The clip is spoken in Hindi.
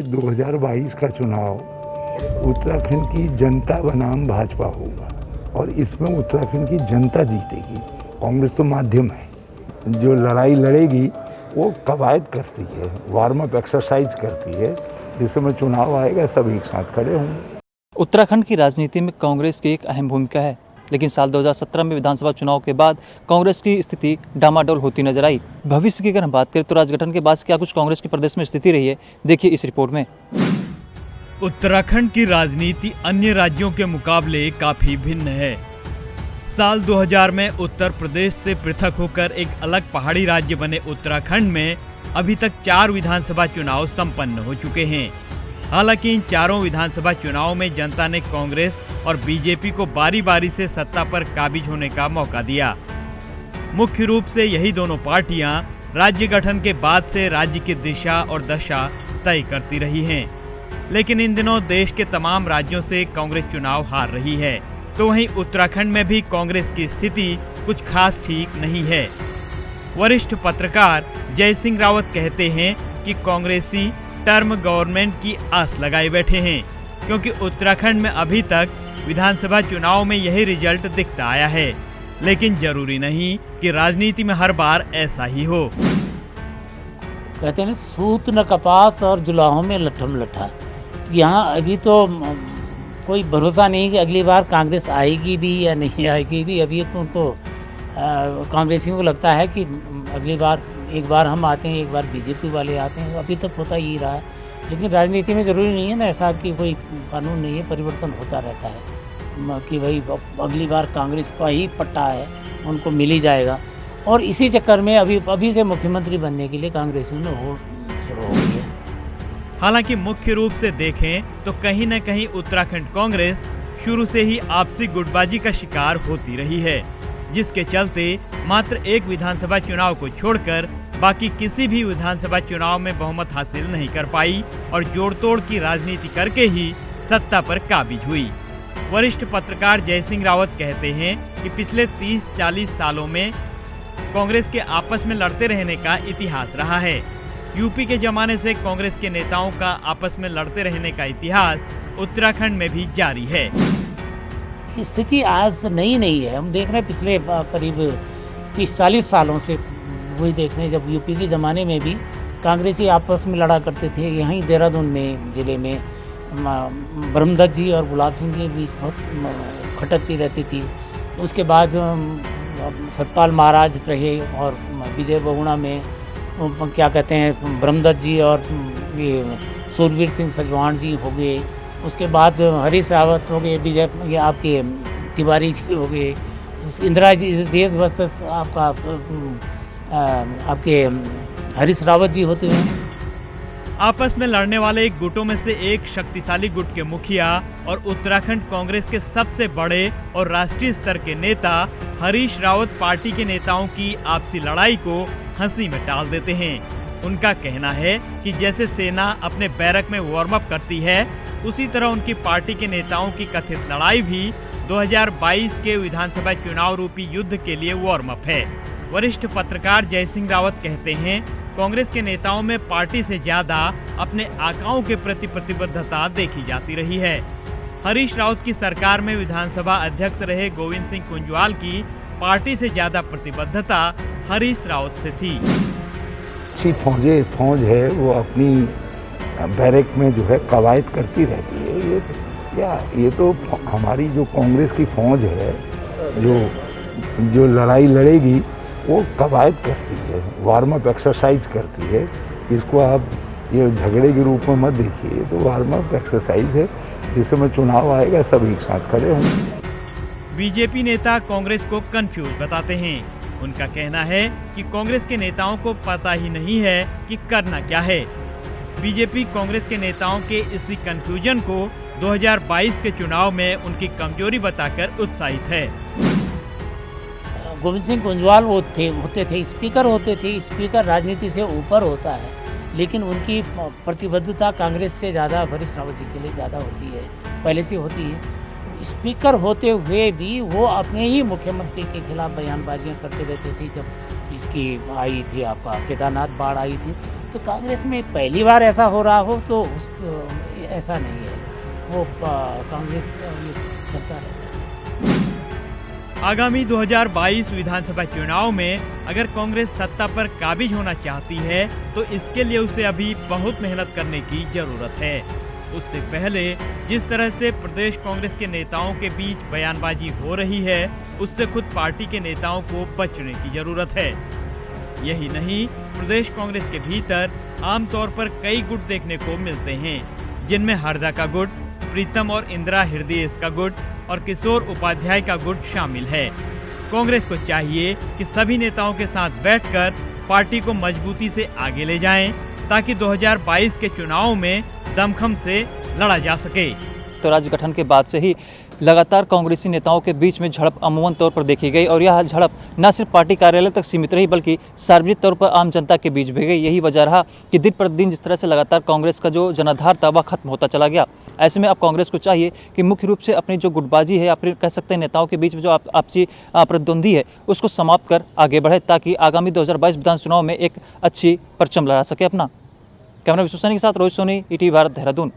2022 का चुनाव उत्तराखंड की जनता बनाम भाजपा होगा और इसमें उत्तराखंड की जनता जीतेगी। कांग्रेस तो माध्यम है, जो लड़ाई लड़ेगी वो कवायद करती है, वार्म अप एक्सरसाइज करती है। जिस समय चुनाव आएगा सब एक साथ खड़े होंगे। उत्तराखंड की राजनीति में कांग्रेस की एक अहम भूमिका है, लेकिन साल 2017 में विधानसभा चुनाव के बाद कांग्रेस की स्थिति डामाडोल होती नजर आई। भविष्य की अगर हम बात करें तो राजगठन के बाद से क्या कुछ कांग्रेस की प्रदेश में स्थिति रही है, देखिए इस रिपोर्ट में। उत्तराखंड की राजनीति अन्य राज्यों के मुकाबले काफी भिन्न है। साल 2000 में उत्तर प्रदेश से पृथक होकर एक अलग पहाड़ी राज्य बने उत्तराखंड में अभी तक 4 विधानसभा चुनाव संपन्न हो चुके हैं। हालांकि इन चारों विधानसभा चुनावों में जनता ने कांग्रेस और बीजेपी को बारी बारी से सत्ता पर काबिज होने का मौका दिया। मुख्य रूप से यही दोनों पार्टियां राज्य गठन के बाद से राज्य की दिशा और दशा तय करती रही हैं। लेकिन इन दिनों देश के तमाम राज्यों से कांग्रेस चुनाव हार रही है, तो वहीं उत्तराखंड में भी कांग्रेस की स्थिति कुछ खास ठीक नहीं है। वरिष्ठ पत्रकार जय सिंह रावत कहते हैं कि कांग्रेसी टर्म गवर्नमेंट की आस लगाए बैठे हैं, क्योंकि उत्तराखंड में अभी तक विधानसभा चुनाव में यही रिजल्ट दिखता आया है। लेकिन जरूरी नहीं कि राजनीति में हर बार ऐसा ही हो। कहते हैं सूत न कपास और जुलाहों में लट्ठम लट्ठा। तो यहाँ अभी तो कोई भरोसा नहीं कि अगली बार कांग्रेस आएगी भी या नहीं आएगी भी। अभी तो उनको कांग्रेसियों को लगता है कि अगली बार एक बार हम आते हैं, एक बार बीजेपी वाले आते हैं। अभी तक होता ही रहा है, लेकिन राजनीति में ज़रूरी नहीं है ना ऐसा कि कोई कानून नहीं है, परिवर्तन होता रहता है कि भाई अगली बार कांग्रेस का ही पट्टा है, उनको मिल ही जाएगा। और इसी चक्कर में अभी से मुख्यमंत्री बनने के लिए कांग्रेसियों ने होड़ शुरू हो गई है। हालांकि मुख्य रूप से देखें तो कहीं न कहीं उत्तराखंड कांग्रेस शुरू से ही आपसी गुटबाजी का शिकार होती रही है, जिसके चलते मात्र एक विधानसभा चुनाव को छोड़कर बाकी किसी भी विधानसभा चुनाव में बहुमत हासिल नहीं कर पाई और जोड़ तोड़ की राजनीति करके ही सत्ता पर काबिज हुई। वरिष्ठ पत्रकार जय सिंह रावत कहते हैं कि पिछले 30-40 सालों में कांग्रेस के आपस में लड़ते रहने का इतिहास रहा है। यूपी के जमाने से कांग्रेस के नेताओं का आपस में लड़ते रहने का इतिहास उत्तराखंड में भी जारी है। स्थिति आज नई नहीं है, हम देख रहे हैं पिछले करीब 30-40 सालों से वही देख रहे हैं। जब यूपी के ज़माने में भी कांग्रेसी आपस में लड़ा करते थे। यहीं देहरादून में ज़िले में ब्रह्मदत्त जी और गुलाब सिंह के बीच बहुत खटकती रहती थी। उसके बाद सतपाल महाराज रहे और विजय बहुगुणा में क्या कहते हैं ब्रह्मदत्त जी और ये सूरवीर सिंह सजवाण जी हो गए। उसके बाद हरीश रावत हो गए, विजय ये आपके तिवारी जी हो गए, इंदिरा जी देश वर्सेस आपके हरीश रावत जी होते हैं। आपस में लड़ने वाले एक गुटों में से एक शक्तिशाली गुट के मुखिया और उत्तराखंड कांग्रेस के सबसे बड़े और राष्ट्रीय स्तर के नेता हरीश रावत पार्टी के नेताओं की आपसी लड़ाई को हंसी में टाल देते हैं। उनका कहना है कि जैसे सेना अपने बैरक में वार्म अप करती है, उसी तरह उनकी पार्टी के नेताओं की कथित लड़ाई भी 2022 के विधानसभा चुनाव रूपी युद्ध के लिए वार्म अप है। वरिष्ठ पत्रकार जय सिंह रावत कहते हैं कांग्रेस के नेताओं में पार्टी से ज्यादा अपने आकाओं के प्रति प्रतिबद्धता देखी जाती रही है। हरीश रावत की सरकार में विधानसभा अध्यक्ष रहे गोविंद सिंह कुंजवाल की पार्टी से ज्यादा प्रतिबद्धता हरीश रावत से थी। फौज है वो अपनी बैरक में जो है कवायद करती रहती है। ये तो हमारी जो कांग्रेस की फौज है जो लड़ाई लड़ेगी वो कवायद करती है, वार्म अप एक्सरसाइज करती है। इसको आप ये झगड़े के रूप में मत देखिए, तो वार्म अप एक्सरसाइज है। जिस समय चुनाव आएगा सब एक साथ खड़े होंगे। बीजेपी नेता कांग्रेस को कंफ्यूज बताते हैं। उनका कहना है कि कांग्रेस के नेताओं को पता ही नहीं है कि करना क्या है। बीजेपी कांग्रेस के नेताओं के इसी कंफ्यूजन को 2022 के चुनाव में उनकी कमजोरी बताकर उत्साहित है। गोविंद सिंह कुंजवाल वो होते थे स्पीकर होते थे। स्पीकर राजनीति से ऊपर होता है, लेकिन उनकी प्रतिबद्धता कांग्रेस से ज़्यादा हरीश रावत जी के लिए ज़्यादा होती है, पहले से होती है। स्पीकर होते हुए भी वो अपने ही मुख्यमंत्री के खिलाफ बयानबाजियां करते रहते थे। जब इसकी आई थी आपका केदारनाथ बाढ़ आई थी, तो कांग्रेस में पहली बार ऐसा हो रहा हो तो ऐसा नहीं है, वो कांग्रेस ये चलता रहता है। आगामी 2022 विधानसभा चुनाव में अगर कांग्रेस सत्ता पर काबिज होना चाहती है तो इसके लिए उसे अभी बहुत मेहनत करने की जरूरत है। उससे पहले जिस तरह से प्रदेश कांग्रेस के नेताओं के बीच बयानबाजी हो रही है, उससे खुद पार्टी के नेताओं को बचने की जरूरत है। यही नहीं, प्रदेश कांग्रेस के भीतर आमतौर पर कई गुट देखने को मिलते हैं, जिनमें हरदा का गुट, प्रीतम और इंदिरा हृदयेश का गुट और किशोर उपाध्याय का गुट शामिल है। कांग्रेस को चाहिए कि सभी नेताओं के साथ बैठकर पार्टी को मजबूती से आगे ले जाएं, ताकि 2022 के चुनाव में दमखम से लड़ा जा सके। तो राज्य गठन के बाद से ही लगातार कांग्रेसी नेताओं के बीच में झड़प अमूमन तौर पर देखी गई और यह झड़प न सिर्फ पार्टी कार्यालय तक सीमित रही बल्कि सार्वजनिक तौर पर आम जनता के बीच भी गई। यही वजह रहा कि दिन प्रतिदिन जिस तरह से लगातार कांग्रेस का जो जनाधार था वह खत्म होता चला गया। ऐसे में अब कांग्रेस को चाहिए कि मुख्य रूप से अपनी जो गुटबाजी है या फिर कह सकते हैं नेताओं के बीच में जो आपसी प्रतिद्वंदी है उसको समाप्त कर आगे बढ़े, ताकि आगामी 2022 विधानसभा चुनाव में एक अच्छी परचम लहरा सके अपना। कैमरा विश्वसनीय के साथ रोहित सोनी, ईटीवी भारत, देहरादून।